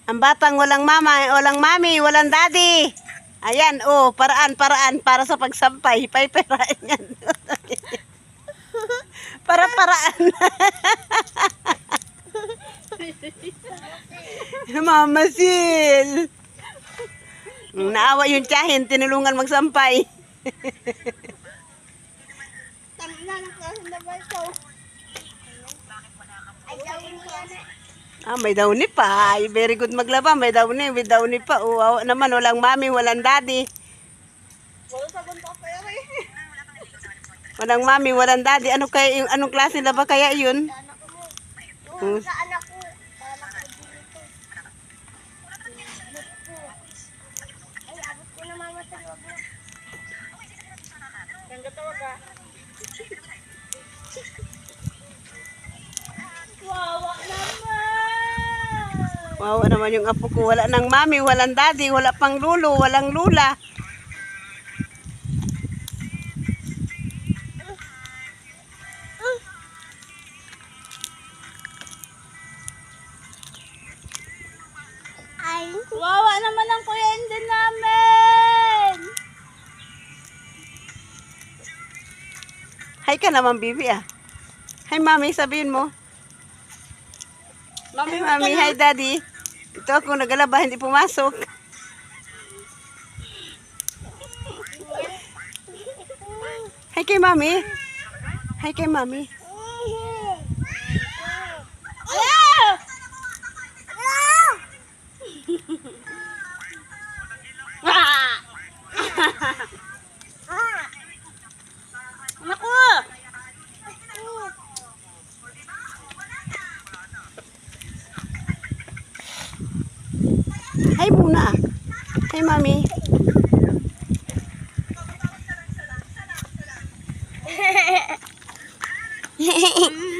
Ang batang walang mama, walang mami, walang daddy. Ayan, oh, paraan para sa pagsampay. Payperaan yan. Para-paraan. Mamasil. Naawa yung tiyahin, tinulungan magsampay. May downy pa. Ay, very good maglaba. May downy, with downy pa. Oh, naman, walang mami, walang daddy. Walang mami, walang daddy. Ano kaya yung anong klase laba kaya yun? Sa anak ko. Ay, abot ko na mama sa loob. Wawa naman. Wow, naman yung apo ko. Wala nang mami, walang daddy, wala pang lulo, walang lula. Ay, wawa naman ang kuya Enden namin. Hi ka naman, bibi ah. Hi, mami, sabihin mo. Hi, mami, hi, daddy. Ito ako nagalaba, hindi pumasok. Hi kay mami. Hi kay mami. Naku! Hi muna. Hi, mami.